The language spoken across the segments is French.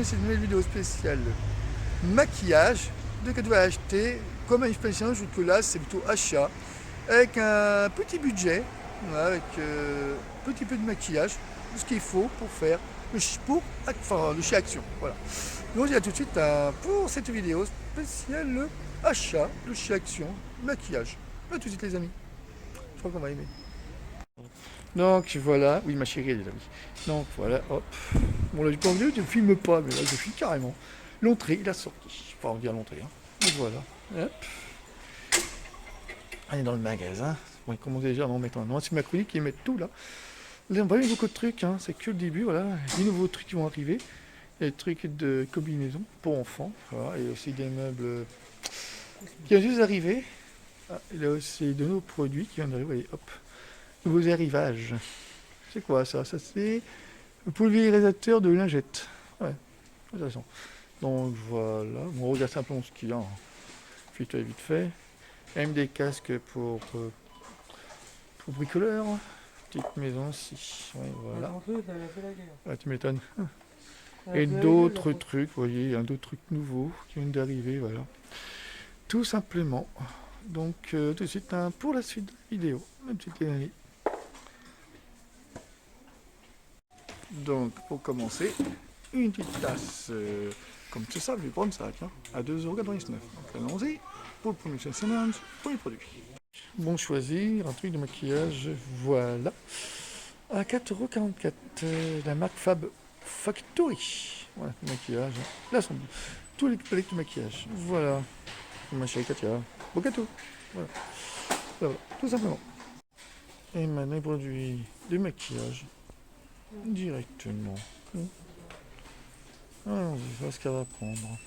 cette nouvelle vidéo spéciale maquillage de cadeaux à acheter comme un expression, je trouve que là c'est plutôt achat avec un petit budget, voilà, avec un petit peu de maquillage, tout ce qu'il faut pour faire le chez Action. Voilà. Donc je dis à tout de suite pour cette vidéo spéciale achat de chez Action, maquillage. A tout de suite les amis, je crois qu'on va aimer. Donc voilà, oui ma chérie elle est là, oui. Donc voilà, hop. Bon là j'ai pas envie, je ne filme pas, mais là je filme carrément. L'entrée, il a sorti. Enfin on va dire l'entrée, hein. Donc voilà. Hop. On est dans le magasin. Bon, ils commencent déjà à en mettre un. Non, c'est ma chronique qui met tout là. Là on va avoir beaucoup de trucs, hein. C'est que le début, voilà. Des nouveaux trucs qui vont arriver. Il y a des trucs de combinaison pour enfants. Voilà. Et aussi des meubles qui viennent juste d'arriver. Ah, il y a aussi de nouveaux produits qui viennent d'arriver. Voyez, hop. Nouveaux arrivages. C'est quoi ça? Ça c'est le pulvérisateur de lingettes. Ouais, intéressant. Donc voilà, on regarde simplement ce qu'il y a. Vite fait. Même des casques pour bricoleurs. Petite maison aussi. Ouais, voilà. Ah, tu m'étonnes. Et d'autres trucs, vous voyez, d'autres trucs nouveaux qui viennent d'arriver, voilà. Tout simplement. Donc tout de suite pour la suite de la vidéo. Même si t'es Donc, pour commencer, une petite tasse, comme c'est ça, je vais prendre ça, tiens, à 2,99 €. Donc, allons-y, pour le premier challenge, premier produit. Bon, choisir un truc de maquillage, voilà, à 4,44 €, la marque Fab Factory. Voilà, le maquillage, là sont tous les palettes de maquillage, voilà, ma chérie Katia, beau gâteau, voilà, voilà, tout simplement. Et maintenant, les produits de maquillage, directement. Allons-y, voir ce qu'elle va prendre.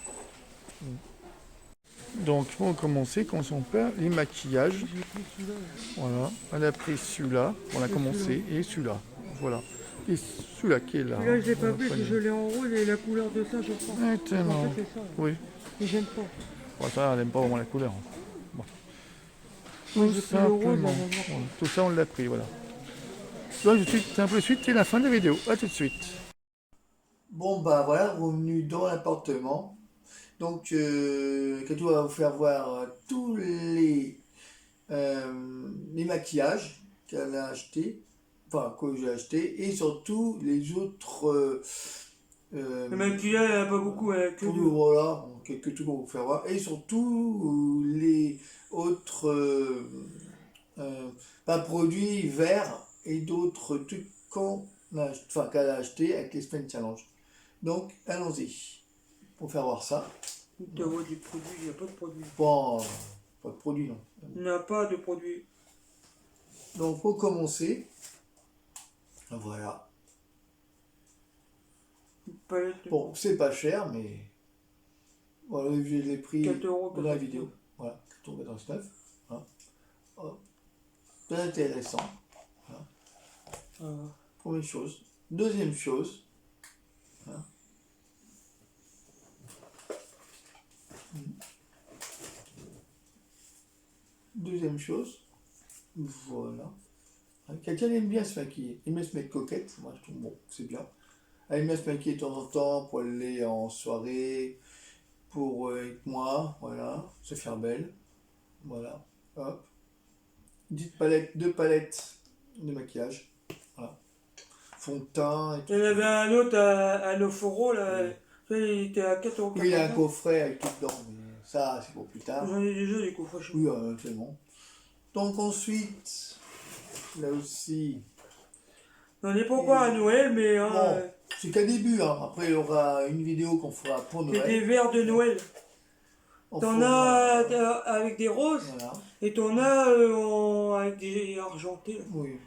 Donc, pour commencer, quand on perd les maquillages, voilà, elle a pris celui-là, on a commencé, et celui-là, voilà. Et celui-là qui est là. Là, je l'ai pas vu, si je l'ai en rose et la couleur de ça, je crois. Maintenant, En fait, c'est ça. oui. Mais j'aime pas. Bon, ça, elle n'aime pas vraiment la couleur. Bon. Moi, Tout j'ai pris le rose, simplement. on va voir. Voilà. Tout ça, on l'a pris, voilà. Donc, je suis un peu de suite, c'est la fin de la vidéo. A tout de suite. Bon, bah voilà, revenu dans l'appartement. Donc, Katou va vous faire voir tous les maquillages qu'elle a acheté, enfin, que j'ai acheté, et surtout les autres. Le maquillage, il n'y en a pas beaucoup, que Pour du. nous, voilà, quelques trucs pour vous faire voir, et surtout les autres. Pas produits verts et d'autres trucs qu'elle a acheté avec les Semaines Challenge. Donc, allons-y pour faire voir ça. Tu vois des produits, il n'y a pas de produits. Bon, pas de produit, non. Il n'y a pas de produits. Donc, pour commencer, voilà. Bon, c'est pas cher, mais voilà, je l'ai pris 4 € dans la vidéo. Voilà, 4,99 €. Voilà. Oh, très intéressant. Voilà. Première chose. Deuxième chose. Voilà. Deuxième chose. Voilà. Quelqu'un aime bien se maquiller. Il aime se mettre coquette. Moi, je trouve bon, c'est bien. Elle aime bien se maquiller de temps en temps pour aller en soirée, pour avec moi, voilà, se faire belle. Voilà. Hop. Deux palettes de maquillage. Voilà. Fond de teint et tout. Il y en avait un autre à Noforo, là. Oui. Il était à 4 €. Oui, il y a un coffret avec tout dedans, mais ça, c'est pour plus tard. J'en ai déjà des coffrets chez moi. Oui, c'est bon. Donc ensuite, là aussi. On n'est pas encore à Noël, mais. Bon, c'est qu'un début, hein. Après, il y aura une vidéo qu'on fera pour Noël. C'est des verres de Noël. T'en as avec des roses, voilà. Et t'en as avec des argentés. Oui.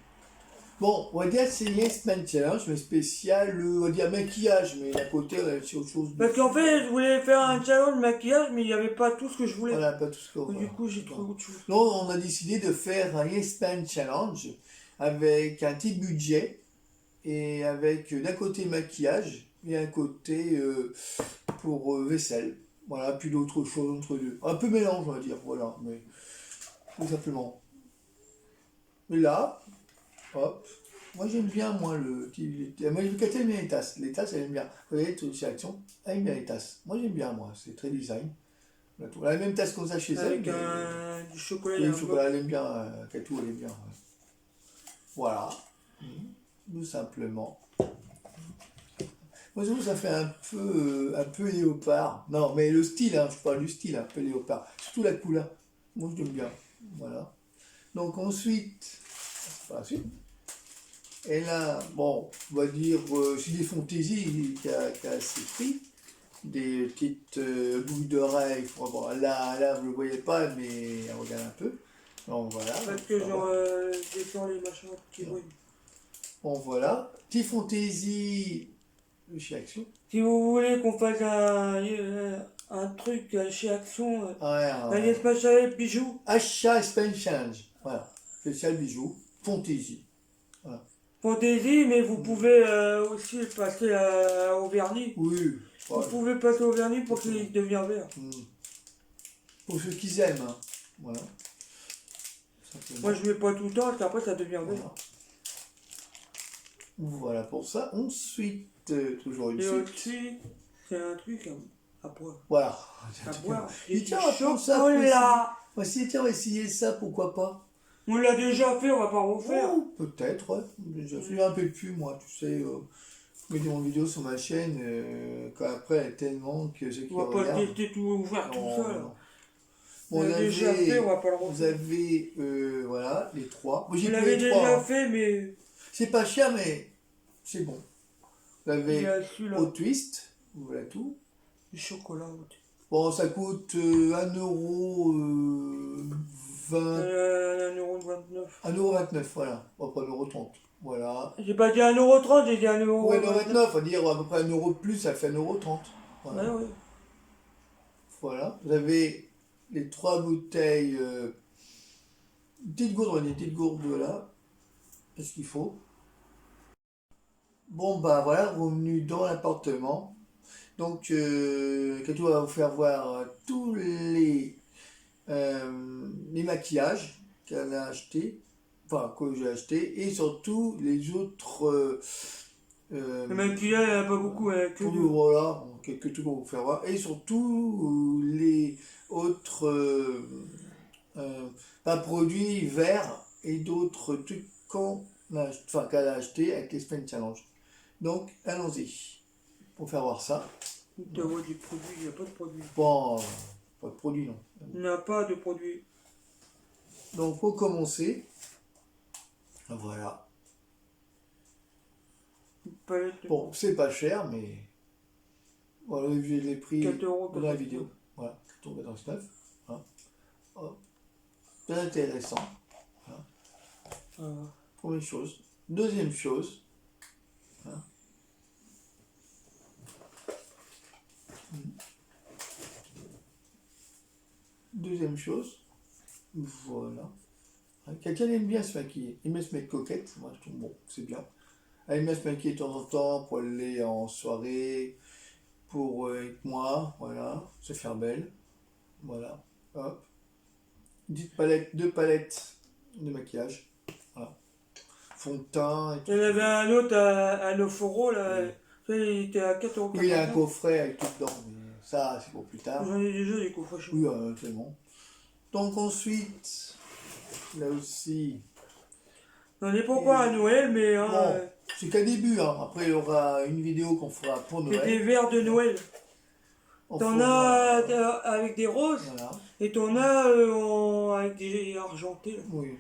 Bon, on va dire c'est Yes Man Challenge, mais spécial, on va dire maquillage, mais à côté, c'est autre chose. Parce qu'en fait, je voulais faire un challenge maquillage, mais il n'y avait pas tout ce que je voulais. Voilà, pas tout ce que Du coup, j'ai trouvé autre chose. Donc, on a décidé de faire un Yes Man Challenge avec un petit budget et avec d'un côté maquillage et un côté pour vaisselle. Voilà, puis d'autres choses entre deux. Un peu mélange, on va dire, voilà, mais tout simplement. Et là, hop, Moi j'aime bien, moi, moi, Cathy aime bien les tasses. Les tasses, elle aime bien. Vous voyez, chez Action, elle aime bien les tasses. Moi j'aime bien, moi, c'est très design. Elle a la même tasse qu'on a chez elle, Avec mais du chocolat oui, et le un chocolat, bloc. elle aime bien. Katou, elle aime bien. Ouais. Voilà. Tout simplement. Moi, je trouve que ça fait un peu léopard. Non, mais le style, hein, je parle du style, un peu léopard. Surtout la couleur. Moi, j'aime bien. Voilà. Donc, ensuite, c'est pas la suite. Et là, bon, on va dire, c'est des fantaisies qui a assez pris. Des petites boucles d'oreilles. Bon, là, vous ne le voyez pas, mais regarde un peu. Donc, voilà. Parce Donc, que ça genre, va. j'étends les machins qui brûlent. Bon, voilà. Petite fantaisie de chez Action. Si vous voulez qu'on fasse un truc chez Action, Ouais, un espace avec bijoux, achat expansion. Voilà. Spécial bijoux. Fantaisie. Voilà. fantaisie, mais vous pouvez aussi passer au vernis. Oui. Vous Voilà. pouvez passer au vernis pour Exactement. qu'il devienne vert. Pour ceux qui aiment. Hein. Voilà. Simplement. Moi je mets pas tout le temps, parce qu'après ça devient vert. Voilà. Voilà pour ça. Ensuite, toujours une Et suite. au-dessus, c'est un truc à boire. Voilà. À boire. Et Et tiens, du on va prendre ça. chocolat. Moi, si tiens, on va essayer ça, pourquoi pas. On l'a déjà fait, on va pas refaire. Oh, peut-être, ouais. Je fais un peu plus, moi, tu sais. Je mets des vidéos sur ma chaîne, qu'après, elle est tellement que ceux qui On va pas regardent. tester tout ouvert tout Non, ça. Là. non. On Bon, l'a déjà fait, on va pas le refaire. vous avez, voilà, les trois. Moi, On j'ai pris l'avait les trois. déjà Hein. fait, mais C'est pas cher, mais c'est bon. Vous il y avez a celui-là. au twist, voilà tout. Du chocolat. Ouais. Bon, ça coûte 1 € 20, 1,29 €. voilà. Bon, pas 1,30 €, voilà. J'ai pas dit 1,30 €, j'ai dit Ouais, 1,29 1,29 €, on va dire à peu près 1 € de plus, ça fait 1,30 €. Voilà. Ouais, ouais. Voilà. Vous avez les trois bouteilles, une petite gourde, on a une petite gourde là. Qu'est-ce qu'il faut? Bon, bah voilà, revenu dans l'appartement. Donc, Katou va vous faire voir tous les maquillages qu'elle a achetés, enfin, que j'ai acheté, et surtout les autres. Le maquillage, il n'y en a pas beaucoup, que deux. Voilà, quelques trucs qu'on va vous faire voir, et surtout les autres pas produits verts et d'autres trucs qu'elle a acheté avec les Spend Challenge. Donc, allons-y pour faire voir ça. Tu vois des produits, il n'y a pas de produits. Bon, pas de produit, non. Il n'y a pas de produits. Donc, pour commencer, voilà. Une palette de Bon, c'est pas cher, mais voilà, je l'ai pris 4 € dans la vidéo. Voilà, 4,99 €. Hein. Hop. C'est intéressant. Voilà. Première chose. Deuxième chose. Hein. Deuxième chose. Voilà. Quelqu'un aime bien se maquiller. Il aime se mettre coquette. Moi, je trouve bon, c'est bien. Elle aime bien se maquiller de temps en temps pour aller en soirée, pour avec moi, voilà, se faire belle. Voilà. Hop. Deux palettes de maquillage. Voilà. Fond de teint et tout. Il y en avait un autre à 9 € là. Oui. Ça, il était à 4,99 €. Oui, il y a un coffret avec tout dedans, mais ça, c'est pour plus tard. J'en ai déjà des coffrets chez Oui, moi. c'est bon. Donc ensuite, là aussi, J'en ai pas encore à Noël, mais hein, bon, c'est qu'un début, hein. Après il y aura une vidéo qu'on fera pour c'est des Noël. verres de Noël. On T'en fera- as avec des roses Voilà, et t'en as avec des argentés. Là. oui.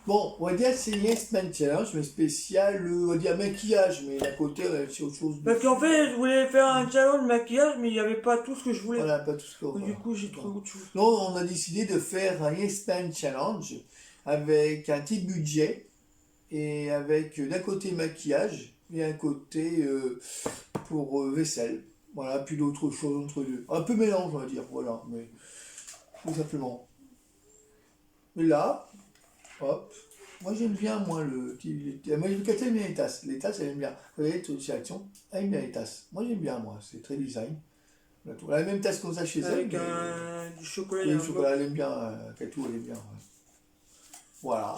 Bon, on va dire que c'est Yes Man Challenge, mais spécial, on va dire maquillage, mais d'un côté, c'est autre chose. Parce qu'en fait, je voulais faire un challenge maquillage, mais il n'y avait pas tout ce que je voulais. Voilà, pas tout ce qu'on Du coup, j'ai trouvé autre chose. Non, on a décidé de faire un Yes Man Challenge avec un petit budget et avec d'un côté maquillage et un côté pour vaisselle. Voilà, puis d'autres choses entre deux. Un peu mélange, on va dire, voilà, mais tout simplement. Et là, hop, moi j'aime bien, moi, moi, Cathy aime bien les tasses. Les tasses, elle aime bien. Vous voyez, chez Action, elle aime bien les tasses. Moi j'aime bien, moi, c'est très design. Elle a la même tasse qu'on a chez elle. Avec mais... du chocolat Oui, et le un chocolat, elle aime bien. Katou, elle aime bien. Ouais. Voilà.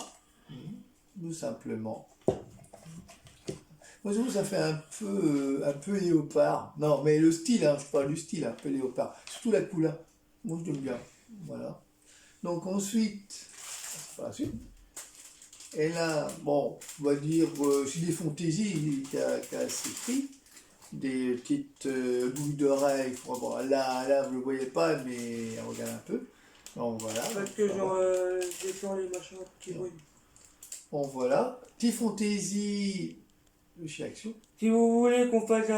Tout simplement. Moi, je trouve que ça fait un peu léopard. Non, mais le style, hein, je parle du style, un peu léopard. Surtout la couleur. Moi, j'aime bien. Voilà. Donc, ensuite, enfin, ensuite, et là, bon, on va dire, c'est des fantaisies qui a assez pris. Des petites boucles d'oreilles. Bon, là, vous ne le voyez pas, mais regarde un peu. Donc, voilà. Parce que genre, j'ai fait les machins qui brûlent. Bon, voilà. Petite fantaisie de chez Action. Si vous voulez qu'on fasse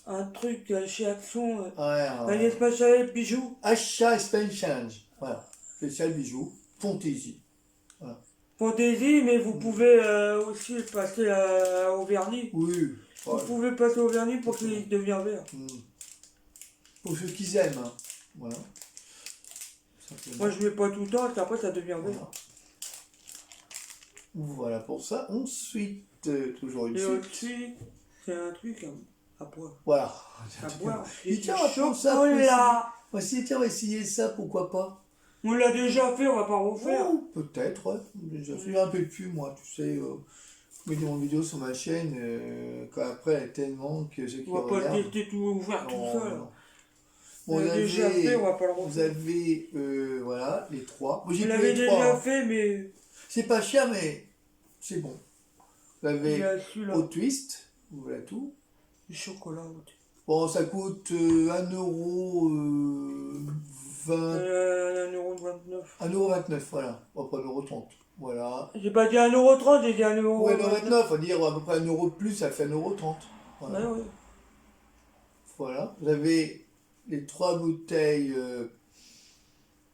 un truc chez Action, Ouais, un espace bijoux, achat spend change. Voilà. Spécial bijoux. Fantaisie. Voilà. fantaisie, mais vous pouvez aussi passer au vernis. Oui. Vous Voilà. pouvez passer au vernis pour qu'il devienne vert. Pour ceux qui aiment. Hein. Voilà. Moi je mets pas tout le temps, après ça devient vert. Voilà. Voilà pour ça. Ensuite, toujours une Et suite. au-dessus, c'est un truc à boire. Voilà. À boire. Et Et tiens, du on va prendre ça. chocolat. On va essayer, tiens, on va essayer ça, pourquoi pas. On l'a déjà fait, on va pas refaire. Oh, peut-être, ouais. J'ai fait un peu de pub, moi, tu sais. Je mets mon vidéo sur ma chaîne, quand après, elle est tellement que ceux qui On va pas le regardent... tester tout ouvert tout seul. Non. On l'a déjà fait, on va pas le Vous refaire. avez, voilà, les trois. Moi, On j'ai pris l'avait les trois. déjà Hein. fait, mais C'est pas cher, mais c'est bon. Vous il y avez a celui-là. au twist, voilà tout. Du chocolat. Au-dessus. Bon, ça coûte 1,20€. 1,29€. 1,29€, voilà. Bon, pas 1,30€. Voilà. J'ai pas dit 1,30€, j'ai dit 1€. Ouais, 1,29€, faut dire à peu près 1€ de plus, ça fait 1,30€. Voilà. Ouais, ouais. Voilà. Vous avez les trois bouteilles.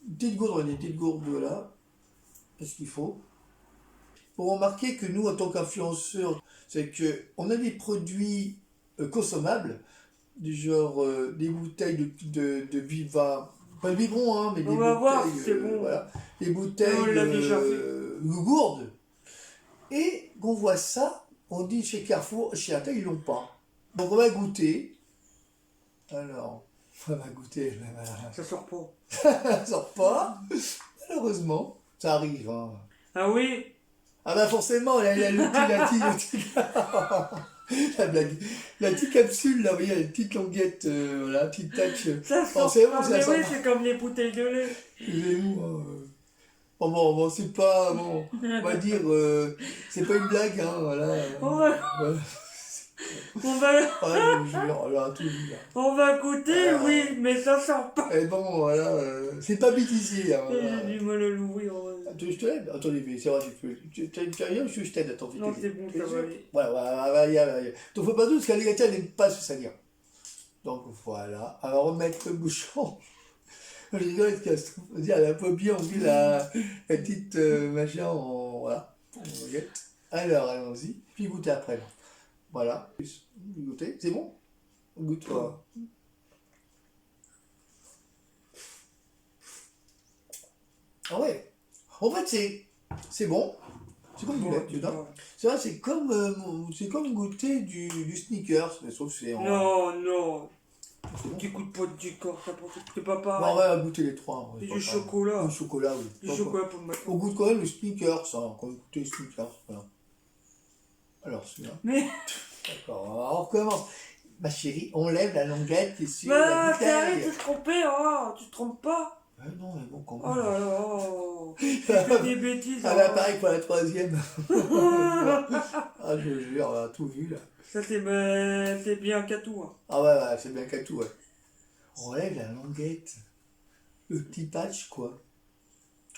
Une petite gourde, des petites gourdes là. Qu'est-ce qu'il faut? Pour remarquer que nous, en tant qu'influenceurs, c'est qu'on a des produits consommables, du genre des bouteilles de Viva, pas de biberon, hein, mais des On va voir bouteilles, si c'est bon. voilà, des bouteilles On l'a déjà fait. gourdes. Et qu'on voit ça, on dit chez Carrefour, chez Intel, ils l'ont pas. Donc on va goûter. Alors, on va goûter. Ça sort pas. Ça sort pas, malheureusement. Ça arrive, hein. Ah oui? Ah bah forcément, la blague. La petite capsule, là, vous voyez, la petite languette, voilà, petite touch. Ça sort c'est pas, bon, ça mais sort oui, pas. c'est comme les bouteilles de lait. Il est où, hein, bon, c'est pas, bon, on va dire, c'est pas une blague, hein, voilà. On va, Voilà. on va, Ah, je jure, là, tout dit, là. on va goûter, oui, mais ça sort pas. Et bon, voilà, c'est pas bêtisier, hein, voilà. J'ai du mal à l'ouvrir. Je te l'aide. Attendez, mais c'est vrai, tu as rien, je t'aide, attends, vite. Non, c'est bon, ça va aller. Voilà. Donc, faut pas douter, parce qu'elle elle n'aime pas se salir. Donc, voilà. Alors, remettre le bouchon. Je rigole, parce qu'elle dire, elle a pas bien envie la petite machin en. Voilà. En baguette. Alors, allons-y. Puis goûter après. Là. Voilà. Goûter. C'est bon? Goûte pas. Ah ouais. En fait, c'est bon. C'est comme du lait, dedans. C'est vrai, c'est comme goûter du Snickers, mais sauf que c'est en... Non. Bon. Tu goûtes pas du corps, c'est pas Bon, pareil. on va goûter les trois. C'est du chocolat. Du chocolat, oui. Du chocolat pour le matin. On goûte quand même le Snickers, hein. On goûte le Snickers, voilà. Alors, celui-là. Mais, D'accord, on recommence. Ma chérie, on lève la languette qui est sur la bah, bouteille. t'arrêtes de te tromper, hein. Tu te trompes pas. Non, mais bon, quand Oh même. là là. Tu fais des bêtises. Ah hein. bah pareil pour la troisième. Ah, je vous jure, on a tout vu là. Ça, c'est bien qu'à tout. Hein. Ah ouais, c'est bien qu'à tout, ouais. On lève la languette. Le petit patch, quoi.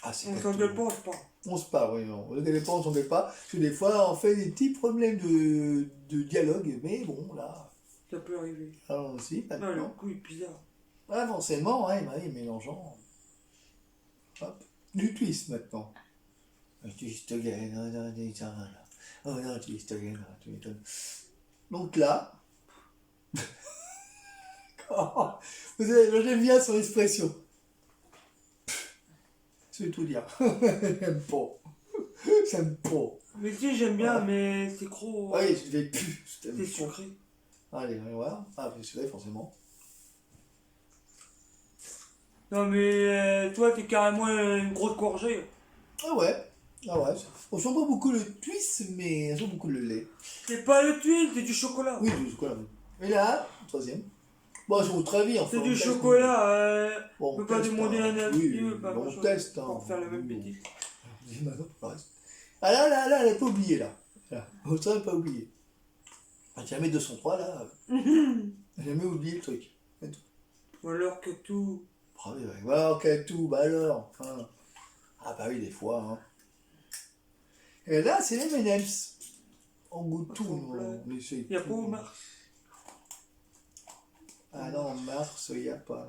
Ah, c'est On gâteau. s'engueule pas, on se parle. On se parle, oui, non. On ne pas, on s'engueule pas. Parce que des fois, on fait des petits problèmes de dialogue. Mais bon, là, Ça peut arriver. allons-y, Ah, le maintenant. coup est bizarre. Ah, forcément, ouais, mélangeant. Hop. Du twist, maintenant. Un twist again, oh non, twist again, tu m'étonnes. Donc là, j'aime bien son expression. Je vais tout dire. J'aime pas. J'aime pas. Mais si, j'aime bien, Ouais. mais c'est trop. Oui, je vais plus. C'est sucré. Allez, on va voir. Ah, c'est sucré, forcément. Non, mais toi, t'es carrément une grosse gorgée. Ah ouais. Ah ouais, on sent pas beaucoup le twist, mais on sent beaucoup le lait. C'est pas le twist, c'est du chocolat. Oui, du chocolat. Oui. Et là, troisième. Bon, c'est votre avis, enfin. C'est on du teste, chocolat. Bon, On peut on pas teste, demander hein. un avis. Oui, Pas on grand-chose teste, hein. pour faire la même bêtise. Ah là, elle a pas oublié, là. Là, on ne pas oublié. Ah, jamais 203, là. J'ai jamais oublié le truc. Ou alors que tout. Ah oui, ouais, ok, tout, bah alors. Enfin, ah bah oui, des fois, hein. Et là, c'est les M&M's. On goûte tout, on essaye. Il n'y a tout. pas au mars. Ah non, en mars, il n'y a pas.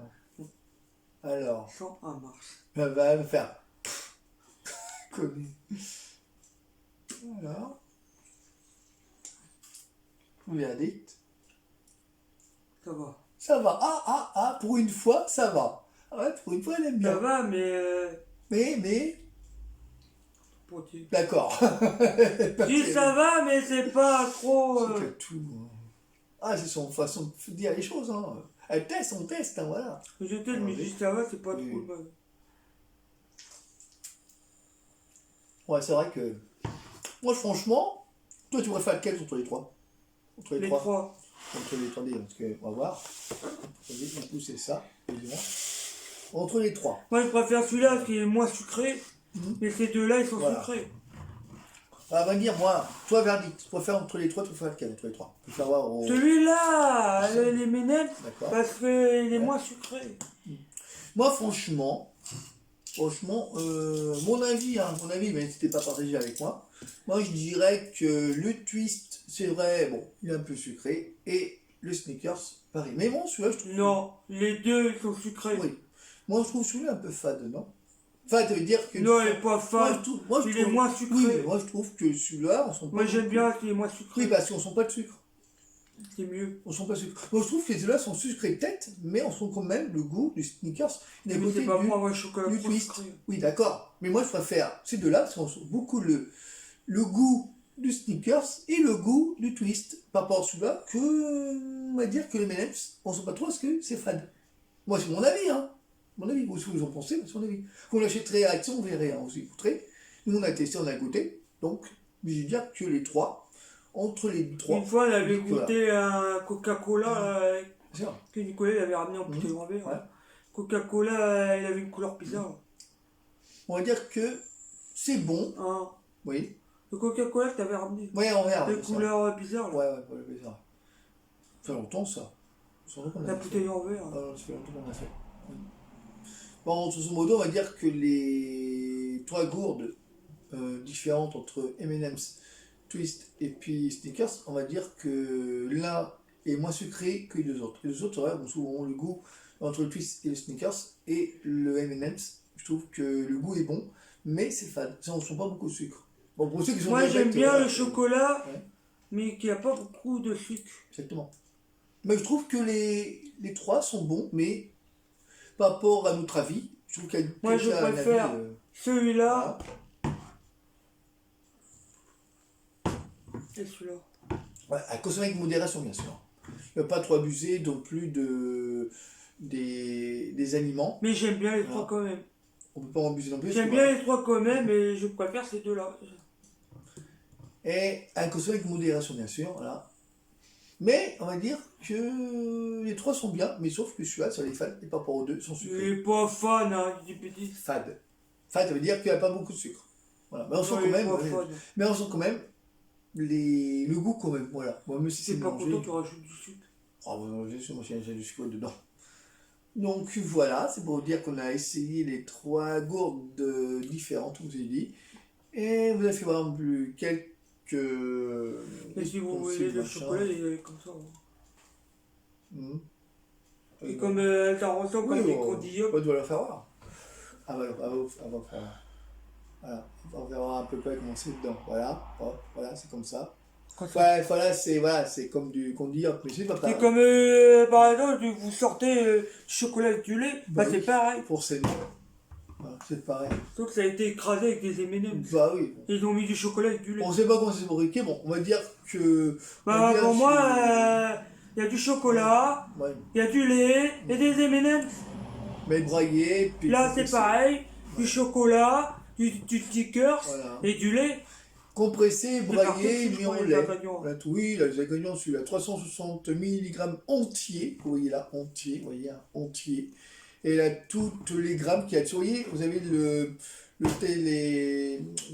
Alors, Sans un mars. elle va me faire. Connu. Alors. Verdict. Ça va. Ça va. Ah, pour une fois, ça va. Ah ouais, pour une fois, elle aime bien. Ça va, mais. Mais. Pour dire. D'accord. Si ça va, mais c'est pas trop. C'est que tout. Hein. Ah, c'est son façon de dire les choses. Hein. Elle teste, on teste, hein, voilà. Je t'aide, mais si ça va, c'est pas Oui. trop mal. Ouais, c'est vrai que. Moi, franchement, toi, tu préfères lequel entre les trois? Entre Les trois. Entre les trois, parce que, on va voir. Du coup, c'est ça, évidemment. Entre les trois. Moi, je préfère celui-là qui est moins sucré. Mais ces deux-là, ils sont Voilà. sucrés. Ah, va me dire, moi, toi, verdict, tu préfères entre les trois, tu préfères lequel entre les trois? Tu préfères voir au... Celui-là, les M&M's, D'accord. parce qu'il est moins sucré. Moi, franchement, mon avis, mais n'hésitez pas à partager avec moi. Moi, je dirais que le twist, c'est vrai, bon, il est un peu sucré, et le Snickers, pareil. Mais bon, celui-là, je trouve. Non, les deux, ils sont sucrés. Oui. Moi, je trouve celui-là un peu fade, non? Enfin, ça veut dire que. Non, il est pas Moi, fade. je Il est trouve- moins sucré. Oui, mais moi, je trouve que celui-là, on sent pas. Moi, j'aime beaucoup. bien qu'il est moins sucré. Oui, parce qu'on sent pas de sucre. C'est mieux. On sent pas de sucre. Moi, je trouve que ceux-là sont sucrés peut-être, mais on sent quand même le goût du Snickers. Mais c'est pas moi, je chocolat du trop twist. sucré. Oui, d'accord. Mais moi, je préfère ces deux-là, parce qu'on sent beaucoup le goût du Snickers et le goût du twist. Par rapport à celui-là, on va dire que les M&M's, on sent pas trop parce que c'est fade. Moi, c'est mon avis, hein. Mon avis, vous, si vous en pensez, c'est mon avis. Vous l'achèterez à Action, vous verrez, hein, vous écouterez. Nous, on a testé, on a goûté. Donc, je vais dire que les trois, entre les trois. Une fois, on avait Nicolas. goûté un Coca-Cola C'est ça. que Nicolas il avait ramené en bouteille en verre. Ouais. Coca-Cola, il avait une couleur bizarre. On va dire que c'est bon. Hein. Oui. Le Coca-Cola que t'avais ramené. Ouais, on verra. Des couleurs bizarres. Là. Ouais, c'est ça. Ça fait longtemps, ça. Ça fait longtemps qu'on La a fait. bouteille en verre. Ça fait longtemps qu'on a fait. Bon, grosso modo, on va dire que les trois gourdes différentes entre M&M's, Twist et puis Snickers, on va dire que l'un est moins sucré que les deux autres. Les deux autres, ouais, ont souvent le goût entre le Twist et le Snickers, et le M&M's, je trouve que le goût est bon, mais c'est fade. Ça, on ne sent pas beaucoup de sucre. Bon, pour ceux qui sont Moi, j'aime diabètes, bien le chocolat, ouais. mais qui a pas beaucoup de sucre. Exactement. Mais je trouve que les trois sont bons, mais par rapport à notre avis, je trouve qu'il y a Moi, je quelqu'un a un préfère avis, celui-là voilà. et celui-là. Ouais, à consommer avec modération, bien sûr. Il ne faut pas trop abuser non plus des aliments. Mais j'aime bien les Voilà. trois quand même. On ne peut pas en abuser non plus. J'aime bien les trois quand même, mais je préfère ces deux-là. Et à consommer avec modération, bien sûr. Voilà. Mais on va dire que les trois sont bien, mais sauf que celui-là, sur les fades, et par rapport aux deux, sont Je sucrés. suis pas fan, hein, du petit. Fade. Fade, ça veut dire qu'il n'y a pas beaucoup de sucre. Voilà. Mais on sent quand même. Mais on sent quand même le goût quand même. Voilà. Bon, même si C'est pas mélangé. content, tu rajoutes du sucre. Ah, bon, j'ai sûr, moi j'ai du sucre dedans. Donc voilà, c'est pour dire qu'on a essayé les trois gourdes différentes, comme je vous ai dit. Et vous avez fait voir en plus quelques. Et si vous voulez le chocolat, il est comme ça. Hein. Et comme ça ressemble comme des condillons. On doit le faire voir. Ah, voilà, on va faire voir. Voilà, on verra un peu comment c'est dedans. Voilà, hop, voilà, c'est comme ça. Ouais, voilà, c'est comme du condillon, mais c'est pas pareil. C'est comme, par exemple, vous sortez du chocolat avec du lait, bah c'est pareil. Forcément. Voilà, c'est pareil. Sauf que ça a été écrasé avec des M&M's. Bah oui. Ils ont mis du chocolat avec du lait. On sait pas comment c'est fabriqué, bon, on va dire que... Bah pour moi, il y a du chocolat, ouais. il y a du lait et des M&M's. Mais broyé, puis... Là c'est pareil, du chocolat, du stickers Voilà. et du lait. Compressé, braillé, Je mis en prends les lait. ingrédients. Voilà, oui, les ingrédients, celui-là, 360 mg entier. Vous voyez là, entier, vous voyez, hein, entier. Et là, toutes les grammes qu'il y a dessus. Vous voyez, vous avez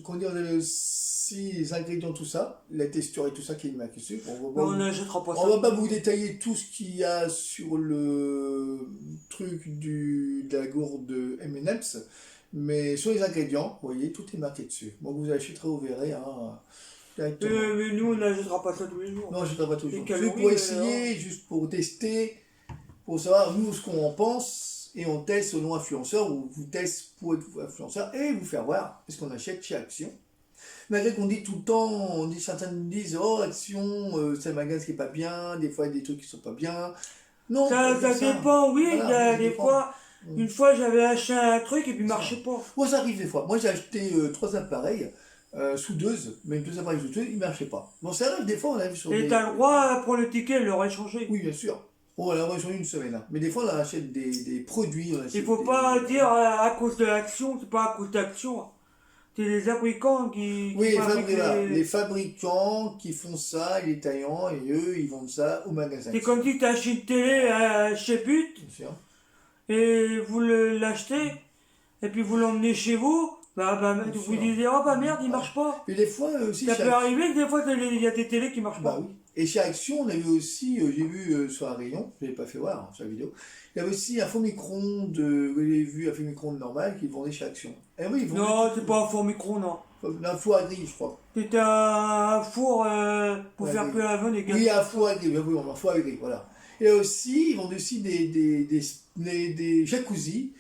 comment dire, les ingrédients, tout ça, la texture et tout ça qui est marqué dessus. On n'achètera pas ça. On va pas vous détailler tout ce qu'il y a sur le truc de la gourde M&M's, mais sur les ingrédients, vous voyez, tout est marqué dessus. Bon, vous achèterez, vous verrez, hein, directement. Mais nous, on n'achètera pas ça tous les jours. Non, je ne pas toujours. Les C'est calories, pour essayer, juste pour tester, pour savoir nous ce qu'on en pense, et on teste selon influenceur, ou vous teste pour être influenceur, et vous faire voir, parce qu'on achète chez Action. Malgré qu'on dit tout le temps, certains nous disent, oh Action, c'est un magasin qui est pas bien, des fois il y a des trucs qui sont pas bien. Non, Ça dépend, oui, voilà, il y a ça des dépend. fois, une fois j'avais acheté un truc et puis il Ça. marchait pas. Moi ça arrive des fois. Moi j'ai acheté 3 appareils, soudeuses, même 2 appareils soudeuses, ils ne marchaient pas. Bon ça arrive des fois, on a vu sur Et des... t'as le droit pour le ticket, le réchanger. Oui, bien sûr. Bon, on l'a sur une semaine, hein. Mais des fois on achète des produits, on achète Il faut des... pas dire à cause de l'action, c'est pas à cause d'action. C'est les fabricants qui Oui, fabriquent les fabricants qui font ça, les taillants, et eux, ils vendent ça au magasin. C'est comme si tu achètes une télé chez But Bien sûr. et vous l'achetez et puis vous l'emmenez chez vous. Vous sûr. dites, oh bah merde, il marche pas. Et des fois aussi... Ça peut arriver que des fois il y a des télés qui marchent Bah pas. oui. Et chez Action, on a vu aussi, j'ai vu sur un rayon, je ne l'ai pas fait voir hein, sur la vidéo, il y avait aussi un faux micro-ondes, vous avez vu un faux micro-ondes normal qu'ils vendaient chez Action. Et oui, ils vendaient Non, tout. c'est pas un four micro, non. Un four à grille, je crois. C'était un four pour Ouais, faire oui. cuire la viande et gâteaux. Oui, un four à grille, oui, un four à grille, voilà. Et aussi, ils vendent aussi des jacuzzi,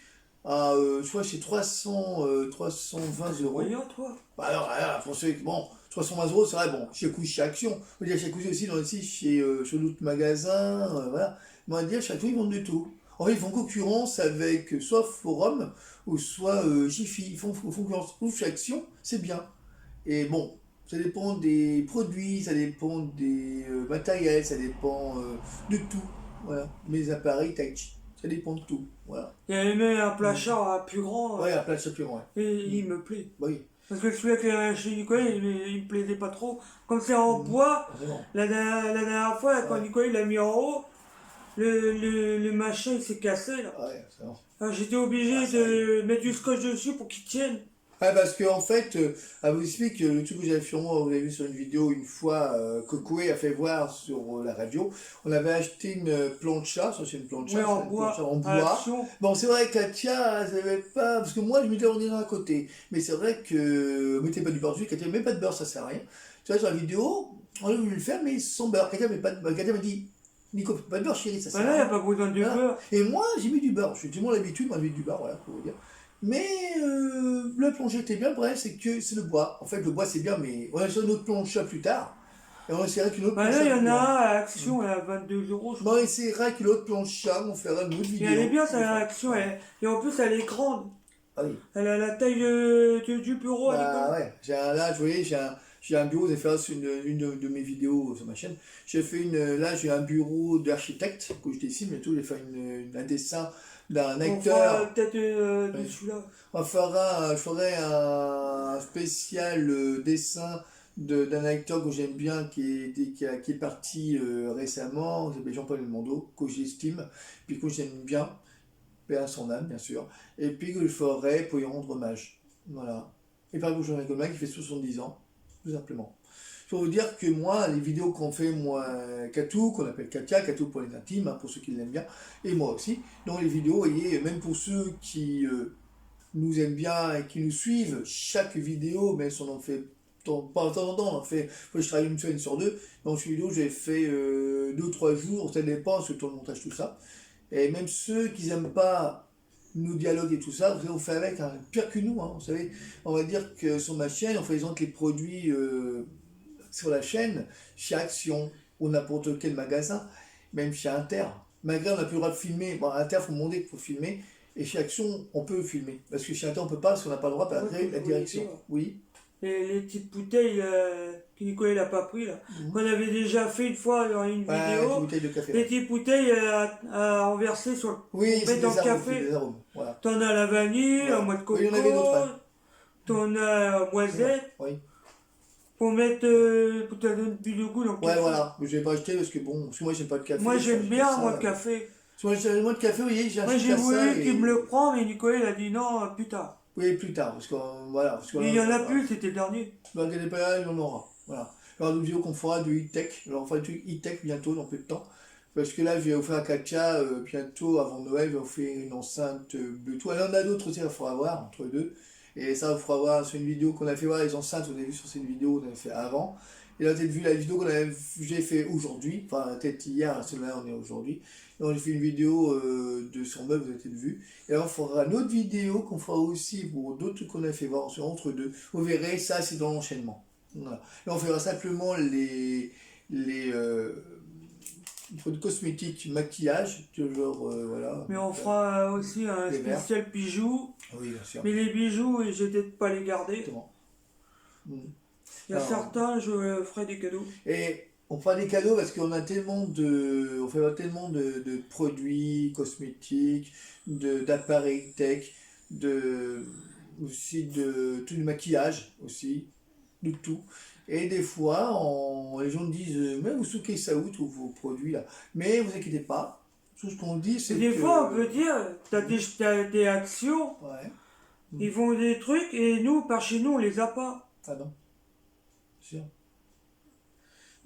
à, je crois, chez 320 euros. Voyons, toi. Bah alors, pour ceux qui, bon, 320 euros, c'est vrai, bon, chez Action. On va dire chez aussi, dans aussi chez d'autres magasins, voilà. Mais on va dire, chez Action, ils vendent de tout. En fait, ils font concurrence avec soit Forum ou soit Jiffy. Ils font concurrence. Ou chez Action, c'est bien. Et bon, ça dépend des produits, ça dépend des matériels, ça dépend de tout. Voilà. Mes appareils Tai Chi, ça dépend de tout. Voilà. Il y avait même un plachard plus grand Ouais, un plat de champion, ouais. et il me plaît. Oui, Parce que celui que chez Nicolas, il me plaisait pas trop. Comme c'est en bois, vraiment. la dernière fois, quand Ouais. Nicolas il l'a mis en haut, le machin il s'est cassé là. Ouais, c'est bon. Alors, j'étais obligé Ah, ça de mettre du scotch dessus pour qu'il tienne. Ah, parce que en fait, à vous expliquer que le truc que j'avais fait moi, vous l'avez vu sur une vidéo une fois, que Koé a fait voir sur la radio, on avait acheté une plancha, ça c'est une plancha, Oui, c'est en une bois. plancha en À bois. Action. Bon, c'est vrai que Katia, ça avait pas, parce que moi je m'étais rendu à côté, mais c'est vrai que, mettez pas du beurre dessus, Katia met pas de beurre, ça sert à rien. Tu vois, sur la vidéo, on a voulu le faire, mais sans beurre. Katia met pas de beurre, Katia m'a dit, Nico, pas de beurre chérie, ça sert Bah à là, il n'y a rien. pas besoin de Voilà. beurre. Et moi, j'ai mis du beurre. Je suis tout le monde l'habitude, moi, j'ai mis du beurre, voilà, pour vous dire. Mais le plancher était bien, bref, c'est que c'est le bois. En fait, le bois, c'est bien, mais on a sur une autre plancha plus tard. Et on essaiera qu'une autre Bah là, il y en plus a loin. un à Action, elle a 22 euros. Je Bon, on essaiera qu'une autre plancha, on fera une autre Et vidéo. elle est bien, ça, à Action. Et en plus, elle est grande. Ah oui. Elle a la taille du bureau. elle est Bah grande. ouais, là, vous voyez, j'ai un bureau, j'ai fait sur une de mes vidéos sur ma chaîne. Là, j'ai un bureau d'architecte que je dessine, mais tout, j'ai fait un dessin d'un On acteur. fera peut-être Ouais. dessus là. Je ferai un spécial dessin d'un acteur que j'aime bien, qui est parti récemment, qui s'appelle Jean-Paul Belmondo, que j'estime, puis que j'aime bien, paix à son âme, bien sûr, et puis que je ferai pour y rendre hommage. Voilà. Et par exemple, Jean-Paul Belmondo qui fait 70 ans, tout simplement. Il faut vous dire que moi, les vidéos qu'on fait, moi, Katou, qu'on appelle Katia, Katou pour les intimes, hein, pour ceux qui l'aiment bien, et moi aussi, dans les vidéos, vous voyez, même pour ceux qui nous aiment bien et qui nous suivent, chaque vidéo, même si on en fait pas de temps en temps, on en fait, je travaille une semaine sur deux, dans chaque vidéo, j'ai fait 2-3 jours, ça dépend, sur le temps de montage, tout ça. Et même ceux qui n'aiment pas nos dialogues et tout ça, vous savez, on fait avec, hein, pire que nous, hein, vous savez, on va dire que sur ma chaîne, on fait exemple les produits sur la chaîne, chez Action, ou n'importe quel magasin, même chez Inter. Malgré on n'a plus le droit de filmer, bon, à Inter, il faut demander pour filmer, et chez Action, on peut filmer. Parce que chez Inter, on ne peut pas, parce qu'on n'a pas le droit, malgré Ouais, la faut direction. le dire. Oui. Et les petites bouteilles que Nicolas n'a pas pris là. Qu'on avait déjà fait une fois dans une Ouais, des vidéo. bouteilles de café. Les petites bouteilles à renverser sur Oui, pour c'est mettre dans des le arômes, café. c'est des arômes. Voilà. T'en as la vanille, Ouais. la noix de coco. Oui, il y en avait d'autres, hein. ton moisette, Oui. pour mettre, pour te donner plus de goût dans le Ouais, café. voilà. Mais je vais pas acheter parce que bon, parce que moi j'aime pas de café. Moi ça, j'aime je bien, fais moi, ça, le café. Moi, moi, de café, oui, j'ai Moi acheté j'ai à ça voulu qu'il et... me le prend, mais Nicolas il a dit non, plus tard. Oui, plus tard, parce que voilà. Parce que, Et il y en a plus, c'était le dernier. dans le pas, il y en aura. Voilà. Alors, une vidéo qu'on fera de e-tech. Alors, on fera du truc e-tech bientôt, dans peu de temps. Parce que là, je vais offrir à Katia, bientôt, avant Noël, je vais offrir une enceinte Bluetooth. Il y en a d'autres aussi, il faudra voir, entre deux. Et ça, il faudra voir sur une vidéo qu'on a fait voir les enceintes, vous avez vu sur cette vidéo, on avait fait avant. Et là, vous avez vu la vidéo j'ai fait aujourd'hui, enfin, peut-être hier, celle-là, on est aujourd'hui. Donc, j'ai fait une vidéo de son meuble, vous avez peut-être vu. Et alors, on fera une autre vidéo qu'on fera aussi pour d'autres trucs qu'on a fait voir entre deux. Vous verrez, ça, c'est dans l'enchaînement. Voilà. Et on fera simplement les produits cosmétiques, maquillage, genre, voilà. Mais on fera aussi un Les verres. spécial bijoux. Oui, bien sûr. Mais les bijoux, j'ai peut-être pas les garder. Exactement. Mm. Il y a Alors, certains, je ferai des cadeaux. Et on fera des cadeaux parce qu'on a tellement de, on fait tellement de produits cosmétiques, d'appareils tech, aussi de tout le maquillage aussi, de tout. Et des fois, les gens disent, mais vous stockez ça où tous vos produits là? Mais vous inquiétez pas, tout ce qu'on dit c'est Et des que... fois, on peut dire, t'as des actions, Ouais. ils font des trucs, et nous, par chez nous, on les a pas. Ah non, c'est sûr.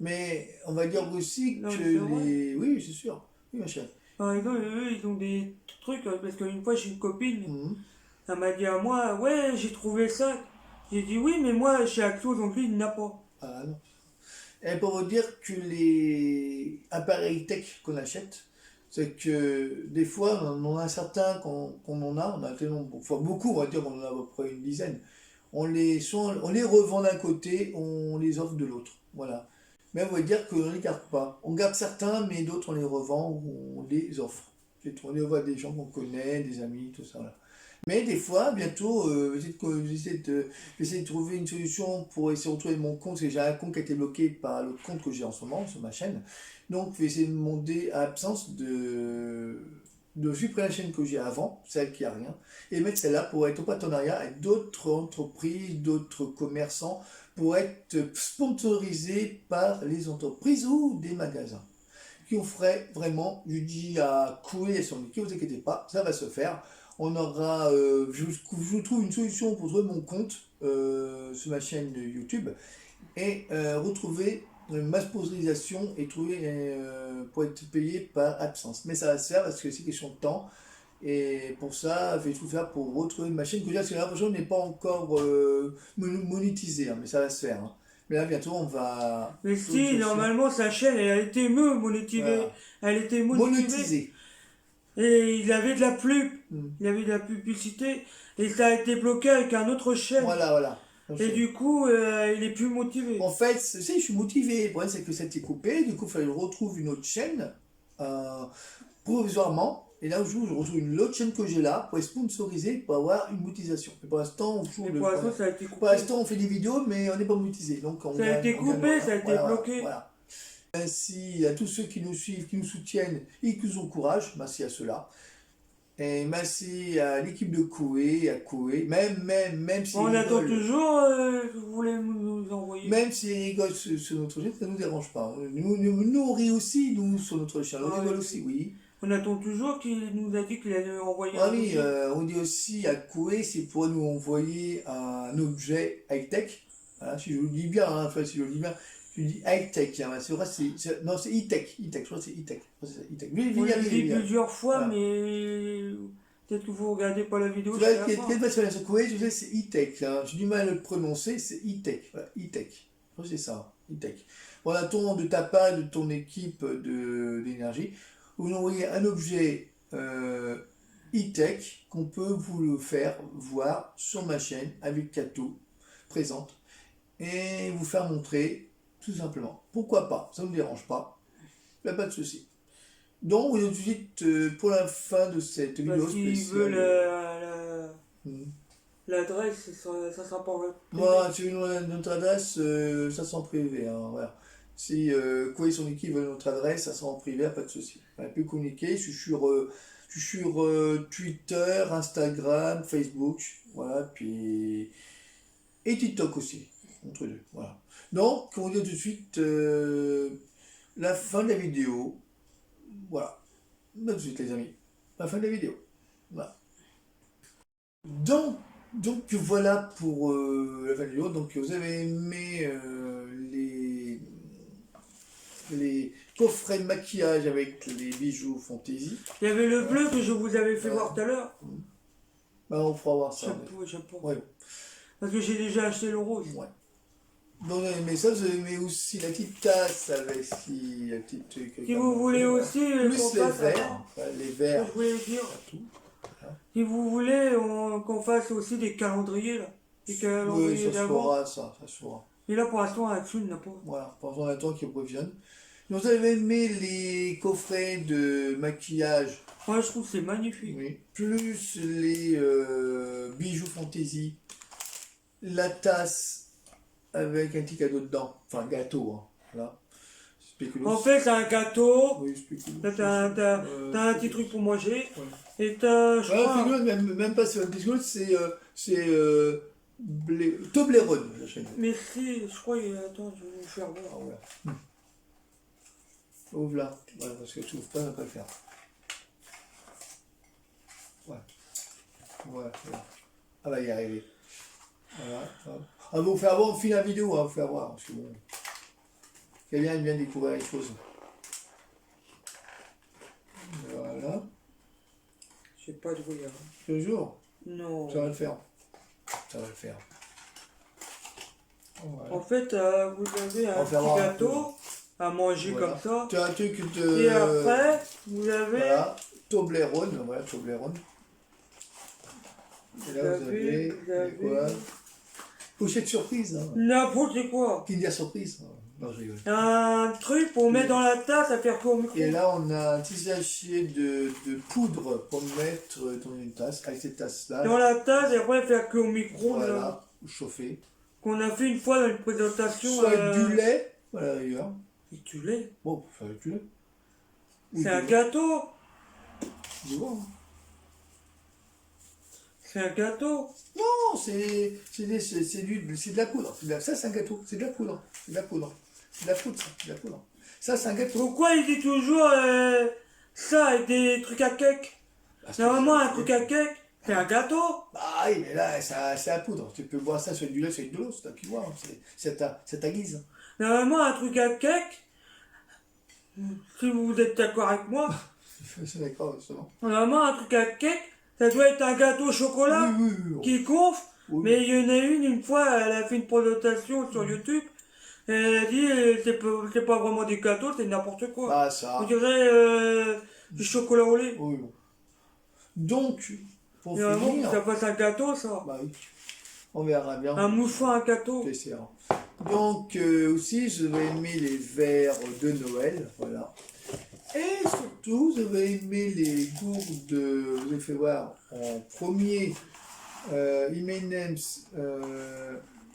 Mais on va dire aussi Non, que mais c'est vrai. les... Oui, c'est sûr. Oui, ma chère. Par exemple, eux, ils ont des trucs, parce qu'une fois, j'ai une copine, Mhm. elle m'a dit à moi, ouais, j'ai trouvé ça. J'ai dit oui, mais moi, chez Axo, donc lui, il n'a pas. Ah non. Et pour vous dire que les appareils tech qu'on achète, c'est que des fois, on en a certains qu'on on a tellement, enfin beaucoup, on va dire qu'on en a à peu près une dizaine. On les revend d'un côté, on les offre de l'autre. Voilà. Mais on va dire qu'on ne les garde pas. On garde certains, mais d'autres on les revend ou on les offre. C'est tout. On les envoie à des gens qu'on connaît, des amis, tout ça. Voilà. Mais des fois, bientôt, j'essaie de trouver une solution pour essayer de retrouver mon compte, parce que j'ai un compte qui a été bloqué par l'autre compte que j'ai en ce moment sur ma chaîne. Donc, je vais essayer de demander à absence de supprimer la chaîne que j'ai avant, celle qui a rien, et mettre celle-là pour être en partenariat avec d'autres entreprises, d'autres commerçants, pour être sponsorisé par les entreprises ou des magasins. Qui on ferait vraiment, je dis à Koué et son équipe, ne vous inquiétez pas, ça va se faire. On aura, je trouve une solution pour trouver mon compte sur ma chaîne YouTube et retrouver ma sponsorisation et trouver pour être payé par absence. Mais ça va se faire parce que c'est question de temps. Et pour ça, je vais tout faire pour retrouver ma chaîne. Parce que l'impression n'est pas encore monétisée, hein, mais ça va se faire. Hein. Mais là, bientôt, on va. Mais si, normalement, sa chaîne, elle a été monétisée. Voilà. Elle était monétisée. Monétisée. Et il avait de la pub. Mm. Il avait de la publicité. Et ça a été bloqué avec un autre chaîne. Voilà, voilà. Et du coup, il est plus motivé. En fait, je suis motivé. Le problème, c'est que ça a été coupé. Du coup, il fallait que je retrouve une autre chaîne provisoirement. Et là, je retrouve une autre chaîne que j'ai là pour être sponsorisé pour avoir une monétisation. Et pour l'instant, ça a été coupé. Pour l'instant, on fait des vidéos, mais on n'est pas monétisé. Donc, Ça a été coupé, ça a été bloqué. Voilà. Merci à tous ceux qui nous suivent, qui nous soutiennent et qui nous encouragent. Merci à ceux-là. Et merci à l'équipe de Koé, à Koé, même si on attend toujours que vous voulez nous envoyer. Même s'ils rigolent sur notre chaîne, ça ne nous dérange pas. Nous on rit aussi, nous, sur notre chaîne. On rigole aussi, oui. On attend toujours qu'il nous a dit qu'il allait envoyer un objet. On dit aussi à Koé, c'est pour nous envoyer un objet high-tech. Voilà, si je le dis bien, hein, si je le dis bien. Je dis high-tech, hein, c'est vrai, non, c'est e-tech, je crois que c'est e-tech. On l'a dit plusieurs fois, voilà. Mais peut-être que vous ne regardez pas la vidéo. Tu vois, quelquefois sur la Koé, je sais c'est e-tech, hein. J'ai du mal à le prononcer, c'est e-tech, voilà, e-tech. Je crois que c'est ça, e-tech. On attend de ta part, de ton équipe d'énergie, vous nous envoyez un objet e-tech qu'on peut vous le faire voir sur ma chaîne avec Kato présente et vous faire montrer. Tout simplement. Pourquoi pas? Ça ne me dérange pas. Il n'y a pas de souci. Donc, tout de suite, pour la fin de cette vidéo spéciale. S'il veut l'adresse, ça sera pas vrai. Moi, si vous voulez notre adresse, ça sera en privé. Hein, voilà. Si quoi et son équipe veulent notre adresse, ça sera en privé, pas de souci. On peut communiquer. Je suis sur Twitter, Instagram, Facebook. Voilà. Puis et TikTok aussi, entre deux, voilà. Donc, on va dire tout de suite la fin de la vidéo, voilà. Tout de suite les amis, la fin de la vidéo, voilà. Donc voilà pour la fin de la vidéo, donc vous avez aimé les coffrets de maquillage avec les bijoux fantaisie. Il y avait le bleu que je vous avais fait voir tout à l'heure. Bah, on fera voir ça. J'aime pas. Ouais. Parce que j'ai déjà acheté le rose. Ouais. Donc vous avez aimé ça, vous avez aimé aussi la petite tasse avec la petite truc. Si vous voulez aussi plus qu'on les fasse verres, enfin, les verres. je voulais dire. Tout. Si vous voulez qu'on fasse aussi des calendriers là. Des Oui, calendriers ça se d'avant. fera, ça se fera. Et là pour l'instant là-dessus il n'a pas. Voilà, pour l'instant on attend qu'il revienne. Donc vous avez aimé les coffrets de maquillage. Moi je trouve que c'est magnifique. Oui. Plus les bijoux fantaisie. La tasse avec un petit cadeau dedans. Enfin, gâteau, hein. Voilà. Spéculoos. En fait c'est un gâteau. Oui, spéculoos. Là t'as un petit truc pour manger. Ouais. Et t'as, je Ouais, crois... même pas sur un spéculoos, c'est Toblerone, la chaîne. Mais si, je crois, attends, je vais vous faire voir. Ah, voilà. Ouvre là. Voilà, parce que tu ouvres pas, on va pas le faire. Ouais. Ouais, voilà. Ah bah, y arriver. Voilà. Hop. Ah, vous faire voir, on finit la vidéo, hein, vous faire voir. Parce que bon. Quelqu'un vient découvrir les choses. Voilà. Je sais pas de quoi il y a. Toujours. Non. Ça va le faire. Ça va le faire. Voilà. En fait, vous avez un On va faire petit voir un gâteau à manger Voilà. comme ça. Tu as un truc de... Et après, vous avez... Voilà. Toblerone. Voilà, Toblerone. Et là, vous avez quoi? Pochette surprise. Hein. N'importe quoi. Kinder surprise. Non, je rigole. Un truc pour mettre dans la tasse à faire tourner au micro. Et là, on a un petit sachet de poudre pour mettre dans une tasse. Avec cette tasse-là. Dans la tasse et après faire que au micro. Voilà. Là, Chauffer. qu'on a fait une fois dans une présentation. Soit avec du lait. Voilà, d'ailleurs. Et du lait. Bon, faut faire avec du lait. C'est un gâteau. Tu vois, hein. C'est un gâteau. Non, c'est de la poudre. Ça, c'est un gâteau. C'est de la poudre. C'est de la poudre. C'est de la poudre, ça. C'est de la poudre. Ça, c'est un gâteau. Pourquoi il dit toujours ça avec des trucs à cake? Normalement, un truc à cake, c'est un gâteau. Ah oui, mais là, c'est la poudre. Tu peux boire ça sur du lait, sur de l'eau, c'est toi qui vois. Hein. C'est ta guise. Normalement, un truc à cake, si vous êtes d'accord avec moi, C'est d'accord, justement. normalement, un truc à cake, ça doit être un gâteau au chocolat Oui. qui gonfle. Oui. Mais il y en a une fois, elle a fait une présentation sur YouTube. Et elle a dit, c'est pas vraiment des gâteaux, c'est n'importe quoi. Ah, ça. On dirait du chocolat au lait. Oui. Donc, pour Et vraiment, finir. ça passe un gâteau, ça. Bah oui. On verra bien. Un mouchoir, un gâteau. Donc, aussi, je vais aimer les verres de Noël. Voilà. Et surtout, vous avez aimé les gourdes, je vous ai fait voir en premier M&M's,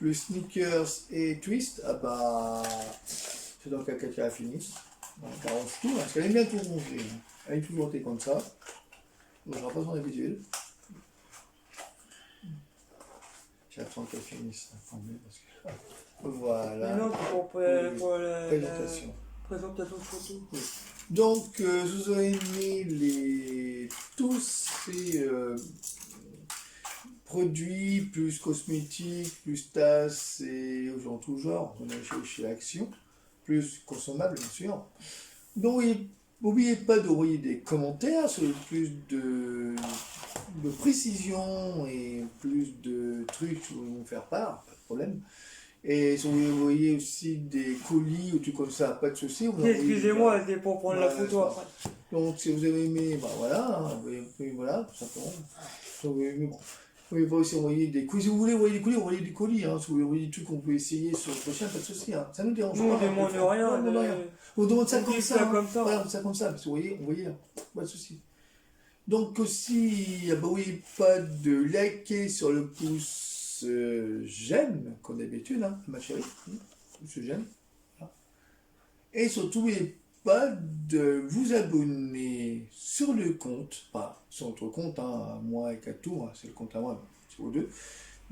le Snickers et Twist. Ah bah, c'est donc quelqu'un qui a fini. Donc, elle range tout, hein, parce qu'elle aime bien tout ranger. Hein. Elle est toujours été comme ça. Donc, je ne pas son habitude. J'attends qu'elle finisse. Parce que... Voilà. Mais non, pour la présentation. Présentation photo. Oui. Donc, vous avez aimé tous ces produits, plus cosmétiques, plus tasses et en tout genre, on a chez Action, plus consommables bien sûr. Donc, n'oubliez pas d'envoyer des commentaires sur plus de précision et plus de trucs que vous vont faire part, pas de problème. Et si vous voyez aussi des colis ou tout comme ça, pas de souci. Excusez-moi, c'est pour prendre la photo après. Donc si vous avez aimé, bah voilà, hein, voilà, tout simplement. Si vous avez aimé, bon. Vous pouvez aussi envoyer des colis. Si vous voulez envoyer des colis, envoyez des colis. Hein. Si vous voulez envoyer des trucs qu'on peut essayer sur le prochain, pas de souci. Hein. Ça ne nous dérange pas. Nous, on demande rien. On demande rien. On demande ça comme ça. Comme ça. Voilà, ça comme ça. Parce que vous voyez, envoyez là. Pas de souci. Donc aussi, n'oubliez pas de liker sur le pouce j'aime, comme d'habitude, hein, ma chérie. Pouce j'aime. Voilà. Et surtout, n'oubliez pas de vous abonner sur le compte, pas sur notre compte, hein, moi et Katou, hein, c'est le compte à moi, c'est aux deux.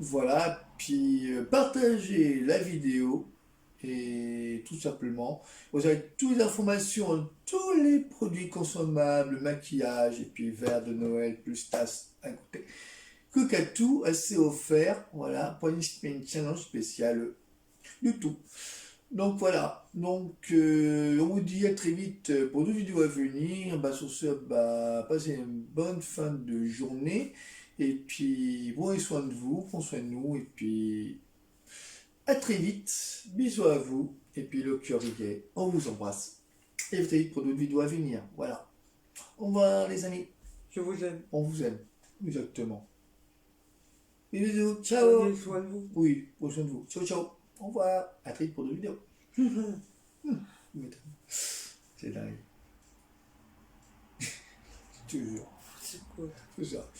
Voilà, puis partagez la vidéo et tout simplement, vous avez toutes les informations, tous les produits consommables, maquillage et puis verre de Noël plus tasse à côté. Cocatou assez offert, voilà, pour une challenge spéciale du tout. Donc voilà, donc on vous dit à très vite pour d'autres vidéos à venir. Bah, sur ce, bah, passez une bonne fin de journée. Et puis, prenez soin de vous, prenez soin de nous. Et puis, à très vite. Bisous à vous. Et puis, le cœur est gai. On vous embrasse. Et à très vite pour d'autres vidéos à venir. Voilà. Au revoir, les amis. Je vous aime. On vous aime. Exactement. Bisous. Prenez Ciao. soin de vous. Oui, prenez soin de vous. Ciao, ciao. Au revoir. À très vite pour d'autres vidéos. C'est dingue. Je te jure. C'est quoi? C'est ça.